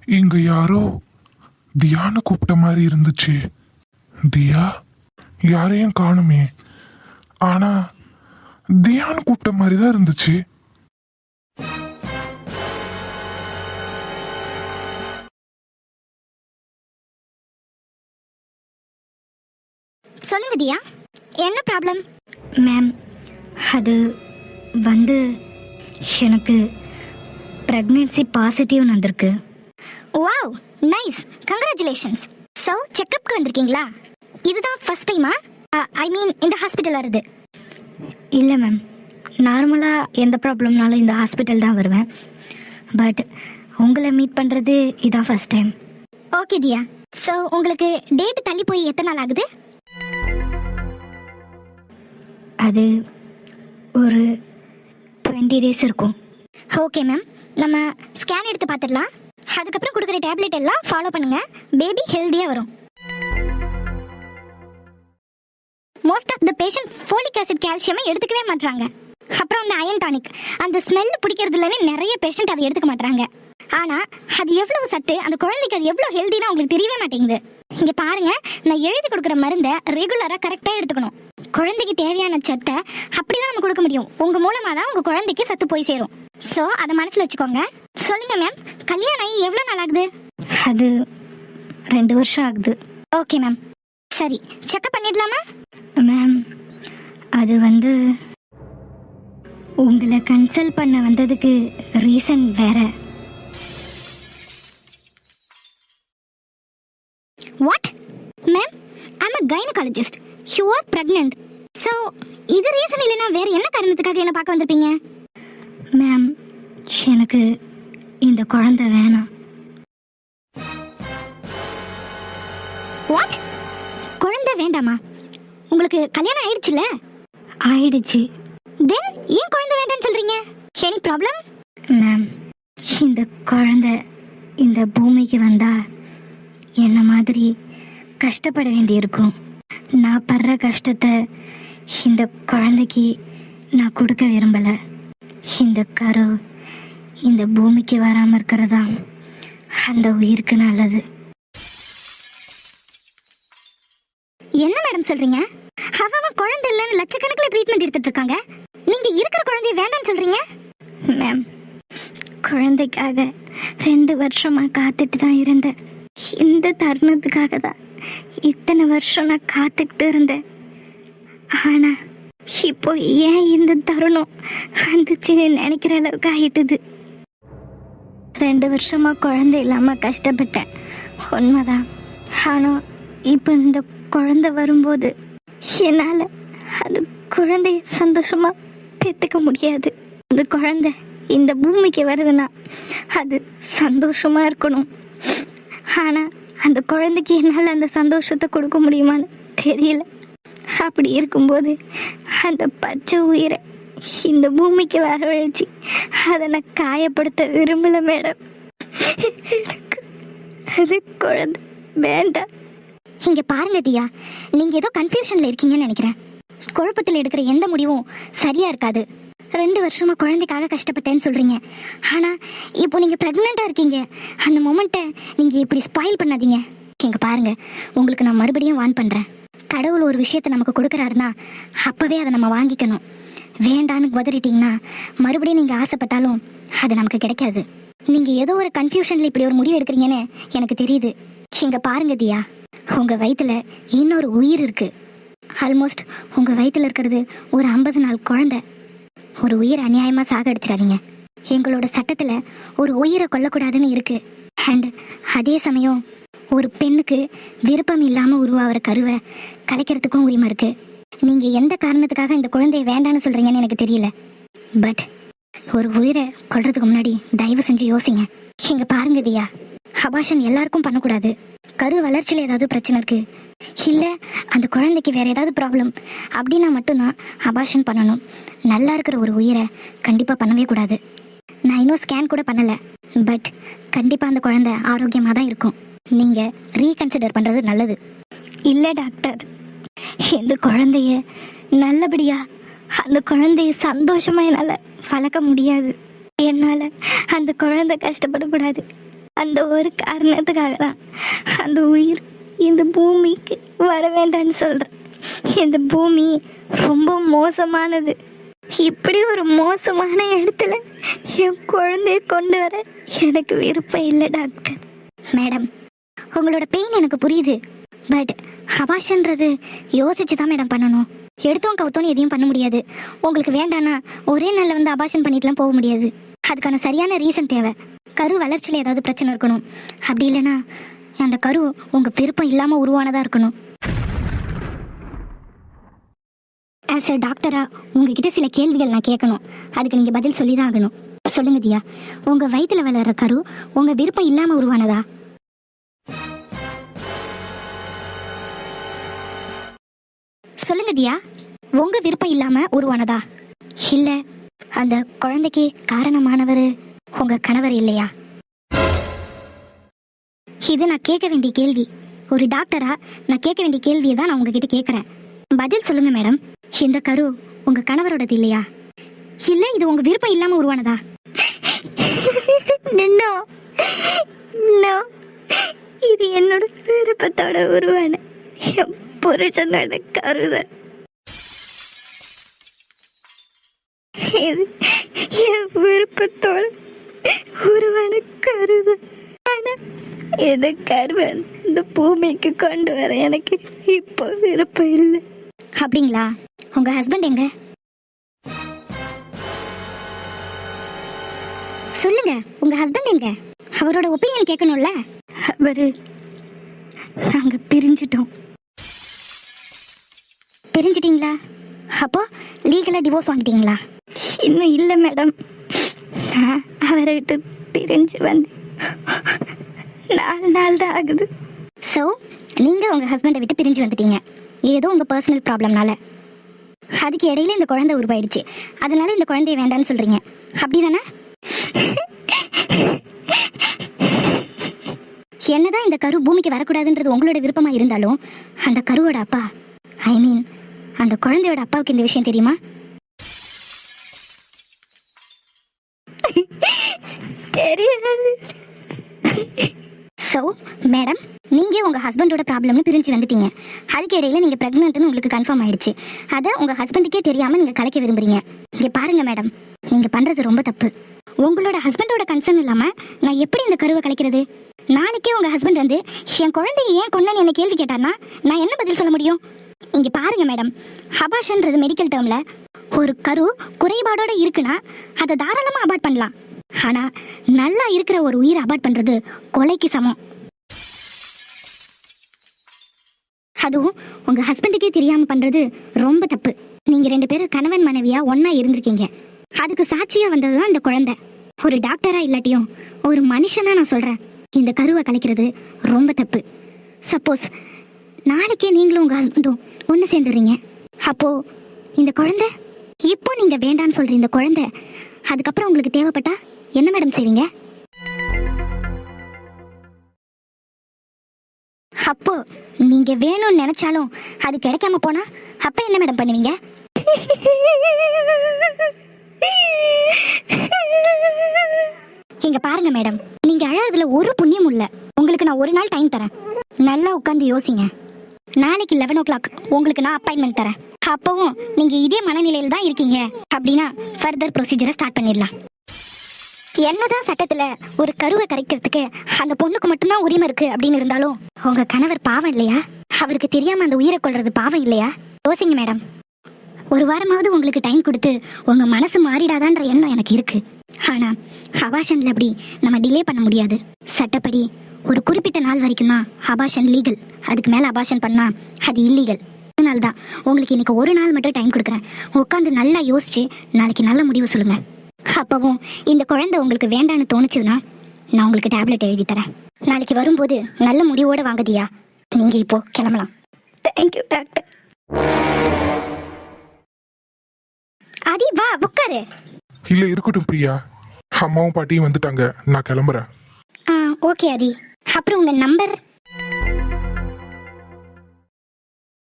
இங்க யாரோ தியான்னு கூப்பிட்ட மாதிரி இருந்துச்சு. தியா யாரையும் காணுமே. ஆனா தியான்னு கூப்பிட்ட மாதிரி தான் இருந்துச்சு. சொல்லுங்க தியா, என்ன ப்ராப்ளம்? மேம், அது வந்து எனக்கு ப்ரெக்னென்சி பாசிட்டிவ்னு வந்திருக்கு. Wow, nice, congratulations. ஸோ செக்கப்க்கு வந்திருக்கீங்களா? இதுதான் ஃபர்ஸ்ட் டைமா? ஐ மீன் இந்த ஹாஸ்பிட்டல் வருது? இல்லை மேம், நார்மலாக எந்த ப்ராப்ளம்னாலும் இந்த ஹாஸ்பிட்டல் தான் வருவேன். பட் உங்களை மீட் பண்ணுறது இதான் ஃபர்ஸ்ட் டைம். ஓகே தியா, ஸோ உங்களுக்கு டேட் தள்ளி போய் எத்தனை நாள் ஆகுது? அது ஒரு 20 days இருக்கும். ஓகே மேம், நம்ம ஸ்கேன் எடுத்து பார்த்துடலாம். அதுக்கப்புறம் கொடுக்குற டேப்லெட் எல்லாம் ஃபாலோ பண்ணுங்க. பேபி ஹெல்தியாக வரும். Most of the patient folic acid கால்சியமை எடுத்துக்கவே மாட்டாங்க. அப்புறம் அந்த அயன் டானிக், அந்த ஸ்மெல் பிடிக்கிறது இல்லைன்னு நிறைய பேஷண்ட் அதை எடுத்துக்க மாட்டாங்க. ஆனால் அது எவ்வளவு சத்து, அந்த குழந்தைக்கு அது எவ்வளோ ஹெல்தினா உங்களுக்கு தெரியவே மாட்டேங்குது. இங்கே பாருங்க, நான் எழுதி கொடுக்குற மருந்தை ரெகுலராக கரெக்டாக எடுத்துக்கணும். குழந்தைக்கு தேவையான சத்தை அப்படிதான் நம்ம கொடுக்க முடியும். உங்க மூலமா தான் உங்க குழந்தைக்கு சத்து போய் சேரும். ஸோ அதை மனசில் வச்சுக்கோங்க. சொல்லுங்க மேம், கல்யாணம் ஆகி எவ்வளோ நாள் ஆகுது? அது 2 வருஷம் ஆகுது. ஓகே மேம், சரி, செக்அப் பண்ணிடலாமா? மேம், அது வந்து உங்களை கன்சல்ட் பண்ண வந்ததுக்கு ரீசன் வேற. What ma'am, I'm a gynaecologist. You are pregnant. So இது ரீசன் இல்லைன்னா வேற என்ன காரணத்துக்காக என்ன பார்க்க வந்திருப்பீங்க? மேம், எனக்கு இந்த குழந்தை வேணாம். வாட், குழந்தை வேண்டாமா? உங்களுக்கு கல்யாணம் ஆயிடுச்சுல? ஆயிடுச்சு. தென் ஏன் குழந்தை வேண்டாம்னு சொல்றீங்க? Any problem? மேம், இந்த குழந்தை இந்த பூமிக்கு வந்தா என்ன மாதிரி கஷ்டப்பட வேண்டியிருக்கும். நான் படுற கஷ்டத்தை இந்த குழந்தைக்கு நான் கொடுக்க விரும்பலை. இந்த கரு இந்த பூமிக்கு வராமல் இருக்கிறதா அந்த உயிருக்கு நல்லது. என்ன மேடம் சொல்றீங்க? அவன் குழந்தை இல்லைன்னு லட்சக்கணக்கில் ட்ரீட்மெண்ட் எடுத்துட்டு இருக்காங்க. நீங்க இருக்கிற குழந்தைய வேண்டாம்னு சொல்றீங்க? மேம், குழந்தைக்காக 2 வருஷமா காத்துட்டு தான் இருந்தேன். இந்த தருணத்துக்காக தான் இத்தனை வருஷம் நான் காத்துக்கிட்டு இருந்தேன். ஆனா இப்போ ஏன் இந்த தருணம் வந்துச்சுன்னு நினைக்கிற அளவுக்கு ஆயிட்டுது. 2 வருஷமா குழந்தை இல்லாம கஷ்டப்பட்டேன், உண்மைதான். ஆனா இப்போ இந்த குழந்தை வரும்போது என்னால அது குழந்தைய சந்தோஷமா பெற்றுக்க முடியாது. அந்த குழந்தை இந்த பூமிக்கு வருதுன்னா அது சந்தோஷமா இருக்கணும். ஆனா அந்த குழந்தைக்கு என்னால் அந்த சந்தோஷத்தை கொடுக்க முடியுமான்னு தெரியல. அப்படி இருக்கும்போது அந்த பச்சை உயிரை இந்த பூமிக்கு வரவழைச்சி அதை நான் காயப்படுத்த விரும்பல மேடம். அது குழந்தை வேண்டாம். இங்க பாருங்க தியா, நீங்க ஏதோ கன்ஃபியூஷன்ல இருக்கீங்கன்னு நினைக்கிறேன். குழப்பத்தில் எடுக்கிற எந்த முடிவும் சரியா இருக்காது. 2 வருஷமா குழந்தைக்காக கஷ்டப்பட்டேன்னு சொல்றீங்க. ஆனா இப்போ நீங்க பிரெக்னெண்டா இருக்கீங்க. அந்த மொமெண்ட்டை நீங்க இப்படி ஸ்பாயில் பண்ணாதீங்க. இங்க பாருங்க, உங்களுக்கு நான் மறுபடியும் வார்ன் பண்றேன். கடவுள் ஒரு விஷயத்தை நமக்கு கொடுக்குறாருன்னா அப்பவே அதை நம்ம வாங்கிக்கணும். வேண்டான்னு உதறிட்டீங்கன்னா மறுபடியும் நீங்க ஆசைப்பட்டாலும் அது நமக்கு கிடைக்காது. நீங்க ஏதோ ஒரு கன்ஃபியூஷன்ல இப்படி ஒரு முடிவு எடுக்கிறீங்கன்னு எனக்கு தெரியுது. இங்க பாருங்க தியா, உங்க வயித்துல இன்னொரு உயிர் இருக்கு. ஆல்மோஸ்ட் உங்க வயித்துல இருக்கிறது ஒரு 50 நாள் குழந்தை. ஒரு உயிர் அநியாயமா சாகடிச்சிடாதீங்க. எங்களோட சட்டத்துல ஒரு உயிரை கொல்லக்கூடாதுன்னு இருக்கு. அண்ட் அதே சமயம் ஒரு பெண்ணுக்கு விருப்பம் இல்லாம உருவாகிற கருவை கலைக்கிறதுக்கும் உரிமை இருக்கு. நீங்க எந்த காரணத்துக்காக இந்த குழந்தைய வேண்டான்னு சொல்றீங்கன்னு எனக்கு தெரியல. பட் ஒரு உயிரை கொல்றதுக்கு முன்னாடி தயவு செஞ்சு யோசிங்க. இங்க பாருங்க தியா, அபார்ஷன் எல்லாருக்கும் பண்ணக்கூடாது. கரு வளர்ச்சியில் ஏதாவது பிரச்சனை இருக்கு, இல்லை அந்த குழந்தைக்கு வேற ஏதாவது ப்ராப்ளம் அப்படின்னா மட்டும்தான் அபார்ஷன் பண்ணணும். நல்லா இருக்கிற ஒரு உயிரை கண்டிப்பாக பண்ணவே கூடாது. நான் இன்னும் ஸ்கேன் கூட பண்ணலை, பட் கண்டிப்பாக அந்த குழந்தை ஆரோக்கியமாக தான் இருக்கும். நீங்கள் ரீகன்சிடர் பண்ணுறது நல்லது. இல்லை டாக்டர், இந்த குழந்தைய நல்லபடியாக அந்த குழந்தைய சந்தோஷமாக என்னால் வளர்க்க முடியாது. என்னால் அந்த குழந்தை கஷ்டப்படக்கூடாது. அந்த ஒரு காரணத்துக்காக தான் அந்த உயிர் இந்த பூமிக்கு வர வேண்டாம்னு சொல்கிறேன். இந்த பூமி ரொம்ப மோசமானது. இப்படி ஒரு மோசமான இடத்துல என் குழந்தைய கொண்டு வர எனக்கு விருப்பம் இல்லை டாக்டர். மேடம், உங்களோட பெயின் எனக்கு புரியுது. பட் அபாஷன்றது யோசிச்சு தான் மேடம் பண்ணணும். எடுத்தோம் கவுத்தோன்னு எதையும் பண்ண முடியாது. உங்களுக்கு வேண்டானா ஒரே நாளில் வந்து அபாஷன் பண்ணிட்டுலாம் போக முடியாது. அதுக்கான சரியான ரீசன் தேவை. கரு வளர்ச்சியில் ஏதாவது பிரச்சனை இருக்கணும். அப்படி இல்லைன்னா அந்த கரு உங்கள் விருப்பம் இல்லாமல் உருவானதாக இருக்கணும். ஆஸ் எ டாக்டரா உங்ககிட்ட சில கேள்விகள் நான் கேட்கணும். அதுக்கு நீங்கள் பதில் சொல்லி தான் ஆகணும். சொல்லுங்க தியா, உங்கள் வயிற்றில் வளர்கிற கரு உங்கள் விருப்பம் இல்லாமல் உருவானதா? சொல்லுங்க தியா, உங்க விருப்பம் இல்லாம உருவானதா? இல்ல அந்த குழந்தைக்கு காரணமானவர் உங்க கணவர் இல்லையா? இது நான் கேட்க வேண்டிய கேள்வி. ஒரு டாக்டரா நான் கேட்க வேண்டிய கேள்வியை தான் நான் உங்ககிட்ட கேட்கறேன். பதில் சொல்லுங்க மேடம். இந்த கரு உங்க கணவரோடது இல்லையா? இல்ல இது உங்க விருப்பம் இல்லாம உருவானதா? இது என்னோட விருப்பத்தோட உருவான புருஷனோட கருத. என் விருப்பத்தோட உருவான கருத. ஆனா இந்த கருவன் இந்த பூமிக்கு கொண்டு வர எனக்கு இப்போ விருப்பம் இல்லை. அப்படிங்களா? உங்க ஹஸ்பண்ட் எங்க? சொல்லுங்க, உங்க ஹஸ்பண்ட் எங்க? அவரோட ஒப்பீனியன் கேட்கணும்ல. அவரு நாங்க பிரிஞ்சிட்டோம். பிரிஞ்சிட்டீங்களா? அப்போ லீகலா டிவோர்ஸ் வாங்கிட்டீங்களா? இன்னும் இல்லை மேடம். நான் அவரை விட்டு பிரிஞ்சு வந்து 4 நாள் தான் ஆகுது. ஸோ நீங்கள் உங்கள் ஹஸ்பண்டை விட்டு பிரிஞ்சு வந்துட்டீங்க ஏதோ உங்கள் பர்சனல் ப்ராப்ளம்னால. அதுக்கு இடையில இந்த குழந்தை உருவாயிடுச்சு. அதனால இந்த குழந்தைய வேண்டான்னு சொல்கிறீங்க, அப்படி தானே? என்னதான் இந்த கரு பூமிக்கு வரக்கூடாதுன்றது உங்களோட விருப்பமாக இருந்தாலும் அந்த கருவோட அப்பா, ஐ மீன் அந்த குழந்தையோட அப்பாவுக்கு இந்த விஷயம் தெரியுமா? தெரியாது. ஸோ மேடம், நீங்கள் உங்கள் ஹஸ்பண்டோட ப்ராப்ளம்னு பிரிஞ்சு வந்துட்டீங்க. அதுக்கு இடையில நீங்கள் ப்ரெக்னென்ட்னு உங்களுக்கு கன்ஃபார்ம் ஆயிடுச்சு. அதை உங்கள் ஹஸ்பண்டுக்கே தெரியாமல் நீங்கள் கலைக்க விரும்புறீங்க. இங்கே பாருங்கள் மேடம், நீங்கள் பண்ணுறது ரொம்ப தப்பு. உங்களோட ஹஸ்பண்டோட கன்சர்ன் இல்லாமல் நான் எப்படி இந்த கருவை கலைக்கிறது? நாளைக்கே உங்கள் ஹஸ்பண்ட் வந்து என் குழந்தைய ஏன் கொண்டேன்னு என்ன கேள்வி கேட்டார்னா நான் என்ன பதில் சொல்ல முடியும்? இங்கே பாருங்க மேடம், அபார்ஷன்றது மெடிக்கல் டேர்மில் ஒரு கரு குறைபாடோட இருக்குன்னா அதை தாராளமாக அபார்ட் பண்ணலாம். ஆனால் நல்லா இருக்கிற ஒரு உயிரை அபார்ட் பண்ணுறது கொலைக்கு சமம். அதுவும் உங்கள் ஹஸ்பண்டுக்கே தெரியாமல் பண்ணுறது ரொம்ப தப்பு. நீங்கள் 2 பேரும் கணவன் மனைவியாக ஒன்றா இருந்திருக்கீங்க. அதுக்கு சாட்சியாக வந்தது தான் இந்த குழந்தை. ஒரு டாக்டராக இல்லாட்டியும் ஒரு மனுஷனாக நான் சொல்கிறேன், இந்த கருவை கலைக்கிறது ரொம்ப தப்பு. சப்போஸ் நாளைக்கே நீங்களும் உங்கள் ஹஸ்பண்டும் ஒன்று சேர்ந்துடுறீங்க. அப்போது இந்த குழந்தை, இப்போ நீங்கள் வேண்டான்னு சொல்கிற இந்த குழந்தை அதுக்கப்புறம் உங்களுக்கு தேவைப்பட்டா என்ன மேடம் செய்வீங்க? அப்போ நீங்கள் வேணும்னு நினச்சாலும் அது கிடைக்காம போனால் அப்போ என்ன மேடம் பண்ணுவீங்க? இங்க பாருங்க மேடம், நீங்க அழறதுல ஒரு புண்ணியம் இல்ல. உங்களுக்கு நான் ஒரு நாள் டைம் தரேன், நல்லா உட்காந்து யோசிங்க. நாளைக்கு 11 o'clock உங்களுக்கு நான் அப்பாயின்மெண்ட் தரேன். அப்பவும் நீங்க இதே மனநிலையில் தான் இருக்கீங்க அப்படின்னா ஃபர்தர் ப்ரொசீஜரை ஸ்டார்ட் பண்ணிடலாம். என்னதான் சட்டத்துல ஒரு கருவை கரைக்கிறதுக்கு அந்த பொண்ணுக்கு மட்டும்தான் உரிமை இருக்கு அப்படின்னு இருந்தாலும் உங்க கணவர் பாவம் இல்லையா? அவருக்கு தெரியாம அந்த உயிரை கொள்றது பாவம் இல்லையா? யோசிங்க மேடம். ஒரு வாரமாவது உங்களுக்கு டைம் கொடுத்து உங்க மனசு மாறிடாதான்ற எண்ணம் எனக்கு இருக்கு. ஆனா அபார்ஷன்ல அப்படி நம்ம டிலே பண்ண முடியாது. சட்டப்படி ஒரு குறிப்பிட்ட நாள் வரைக்கும் தான் அபார்ஷன் லீகல். அதுக்கு மேல அபார்ஷன் பண்ணா அது இல்லீகல். அதனால்தான் உங்களுக்கு இன்னைக்கு ஒரு நாள் மட்டும் டைம் கொடுக்குறேன். உட்காந்து நல்லா யோசிச்சு நாளைக்கு நல்ல முடிவு சொல்லுங்க. அப்பவும் இந்த குழந்தை உங்களுக்கு வேண்டான்னு தோணுச்சுன்னா நான் உங்களுக்கு டேப்லெட் எழுதி தரேன். நாளைக்கு வரும்போது நல்ல முடிவோட வாங்கதியா. நீங்க இப்போ கிளம்பலாம். Thank you doctor. ஆதி வா உட்காரு. இல்ல இருக்கட்டும் பிரியா, அம்மாவும் பாட்டியும் வந்துட்டாங்க, நான் கிளம்புறேன். ஓகே ஆதி. அப்புறம் உங்க நம்பர்?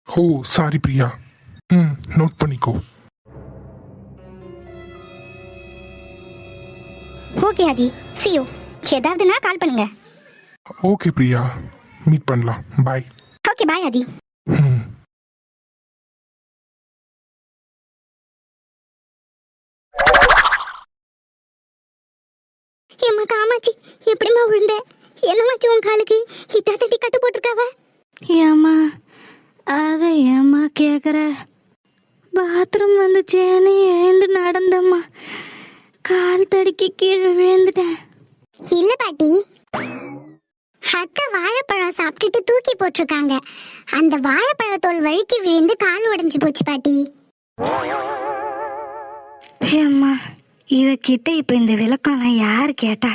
Oh sorry Priya. நோட் பண்ணிக்கோ. Okay Aadhi, see you. ஏதாவதுன்னா கால் பண்ணுங்க. ஓகே பிரியா, மீட் பண்ணலாம். பாய். Okay bye Aadhi. ம். ஏம்மா காமாச்சி, எப்படிம்மா விழுந்த? என்னமாச்சு உன் காலுக்கு? ஹிட்டா தட்டி கட்டு போட்டிருக்காவ? ஏம்மா அதை ஏம்மா கேட்குற? பாத்ரூம் வந்துச்சேன்னு எழுந்து நடந்தம்மா, கால் தடுக்கி கீழே விழுந்துட்டேன். இல்ல பாட்டி, அத்தை வாழைப்பழம் சாப்பிட்டுட்டு தூக்கி போட்டிருக்காங்க. அந்த வாழைப்பழத்தோல் வழுக்கி விழுந்து கால் உடைஞ்சு போச்சு பாட்டி. ஏம்மா இவகிட்ட இப்போ இந்த விளக்கம்லாம் யார் கேட்டா?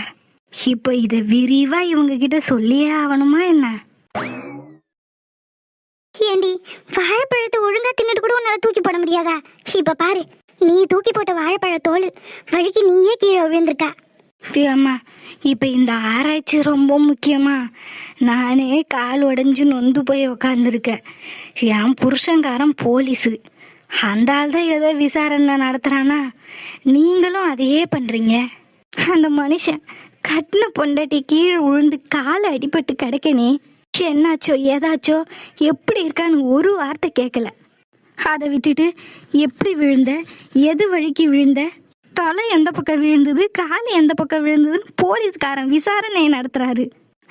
இப்போ இதை விரிவா இவங்க கிட்ட சொல்லியே ஆகணுமா என்ன? ஏண்டி, வாழைப்பழத்தை ஒழுங்கா தின்னுட்டு கூட உன்னால தூக்கி போட முடியாதா? இப்ப பாரு, நீ தூக்கி போட்ட வாழைப்பழத்தோல் வழுக்கி நீயே கீழே விழுந்திருக்கா. அம்மா இப்போ இந்த ஆராய்ச்சி ரொம்ப முக்கியமா? நானே கால் உடைஞ்சு நொந்து போய் உக்காந்துருக்கேன். என் புருஷங்காரன் போலீஸு, அந்த ஆள் தான் ஏதோ விசாரணை நடத்துறானா? நீங்களும் அதையே பண்றீங்க. அந்த மனுஷன் கட்டின பொண்டாட்டி கீழே விழுந்து காலை அடிபட்டு கிடக்கனே, என்னாச்சோ ஏதாச்சோ எப்படி இருக்கான்னு ஒரு வார்த்தை கேட்கல. அதை விட்டுட்டு எப்படி விழுந்த, எது வழிக்கு விழுந்த, தலை எந்த பக்கம் விழுந்தது, கால் எந்த பக்கம் விழுந்ததுன்னு போலீஸ்காரன் விசாரணையை நடத்துறாரு.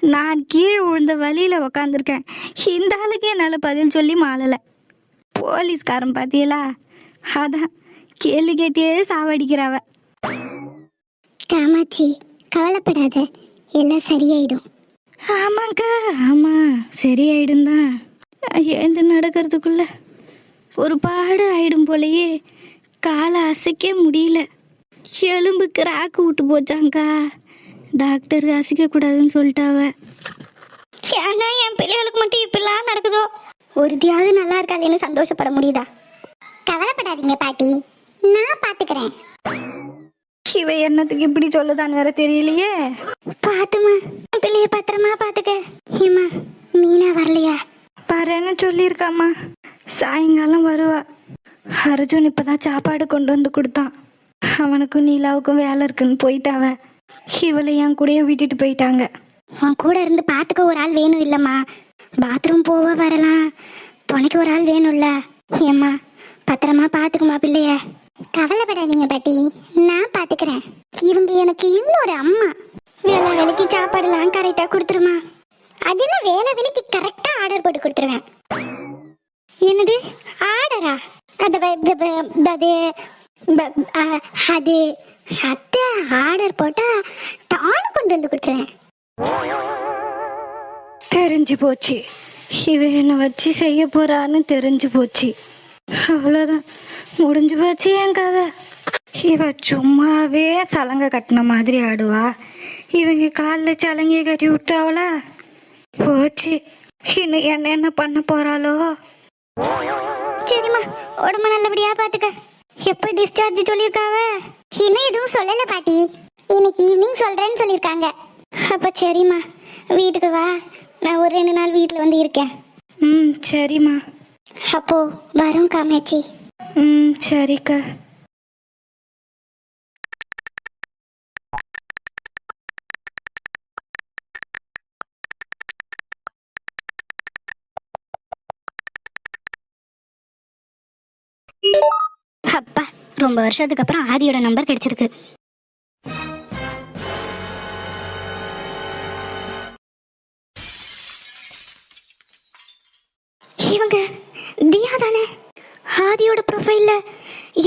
நான் கீழே விழுந்த வழியில உக்காந்துருக்கேன். இந்த ஆளுக்கு என்னால் பதில் சொல்லி மாளலை. போலீஸ்காரன் பாத்தியலா, அதான் கேள்வி கேட்டே சாவடிக்கிறாவ. காமாட்சி, கவலைப்படாத, எல்லாம் சரியாயிடும். ஆமாக்கா, ஆமா சரியாயிடும் தான். எழுந்து நடக்கிறதுக்குள்ள ஒரு பாடு ஆயிடும் போலயே. காலை அசைக்க முடியல, எலும்பு கிராக்கு விட்டு போச்சாங்க்கா. டாக்டர் அசைக்க கூடாதுன்னு சொல்லிட்டாவ. ஏன்னா என் பிள்ளைகளுக்கு மட்டும் இப்படிலாம் நடக்குதோ? ஒருத்தியாவது நல்லா இருக்காளேன்னு சந்தோஷப்பட முடியுதா? கவலைப்படாதீங்க பாட்டி, நான் பாத்துக்கிறேன். இவ என்னத்துக்கு இப்படி சொல்லுதான்னு வேற தெரியலையே. பாத்துமா, பிள்ளைய பத்திரமா பாத்துக்க. ஏமா, மீனா வரலையா? பாருன்னு சொல்லியிருக்காம்மா, சாயங்காலம் வருவா. அர்ஜுன் இப்பதான் சாப்பாடு கொண்டு வந்து கொடுத்தான். அவனுக்கும் நீலாவுக்கும் வேலை இருக்குன்னு போயிட்டாவ. இவளை என் கூடயே விட்டுட்டு போயிட்டாங்க. உன் கூட இருந்து பாத்துக்க ஒரு ஆள் வேணும் இல்லம்மா? பாத்ரூம் போக வரலாம், துணைக்கு ஒரு ஆள் வேணும்ல. ஏம்மா, பத்திரமா பாத்துக்குமா பிள்ளைய. கவலைப்படாதீங்க பாட்டி, நான் பாத்துக்கிறேன். இவங்க எனக்கு இன்னொரு அம்மா. வேலை வேலைக்கு சாப்பாடுலாம் கரெக்டா கொடுத்துருமா? அதெல்லாம் வேலை வேலைக்கு கரெக்டா ஆர்டர் போட்டு கொடுத்துருவேன். என்னது ஆர்டரா? அது அது அத்தை ஆர்டர் போட்டா டானு கொண்டு வந்து கொடுத்துருவேன். தெரிஞ்சு போச்சு, இவ என்னை வச்சு செய்ய போறான்னு தெரிஞ்சு போச்சு. அவ்வளோதான், முடிஞ்சு போச்சு என் கதை. இவ சும்மாவே சலங்கை கட்டின மாதிரி ஆடுவா. இவங்க காலில் சலங்கையை கட்டி விட்டாவளா? போச்சு, இன்னும் என்ன பண்ண போறாளோ? சரிம்மா, உடம்பு நல்லபடியா பாத்துக்க. எப்ப டிஸ்சார்ஜ் சொல்லியிருக்காவ? இன்னும் எதுவும் சொல்லல பாட்டி, இன்னைக்கு ஈவினிங் சொல்றேன்னு சொல்லியிருக்காங்க. அப்ப சரிம்மா, வீட்டுக்கு வா, நான் ஒரு 2 நாள் வீட்டில் வந்து இருக்கேன். சரிம்மா. அப்போ வரோம் காமாட்சி. சரிக்கா. அப்பா, ரொம்ப வருஷத்துக்கு அப்புறம் ஆதியோட நம்பர் கிடைச்சிருக்கு. இவங்க தியா தானே? ஆதியோட ப்ரொஃபைல்ல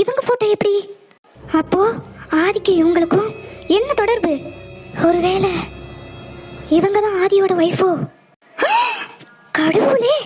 இவங்க போட்டோ எப்படி? அப்போ ஆதிக்கு இவங்களுக்கும் என்ன தொடர்பு? ஒருவேளை இவங்க தான் ஆதியோட ஒய்ஃபோ? கடவுளே!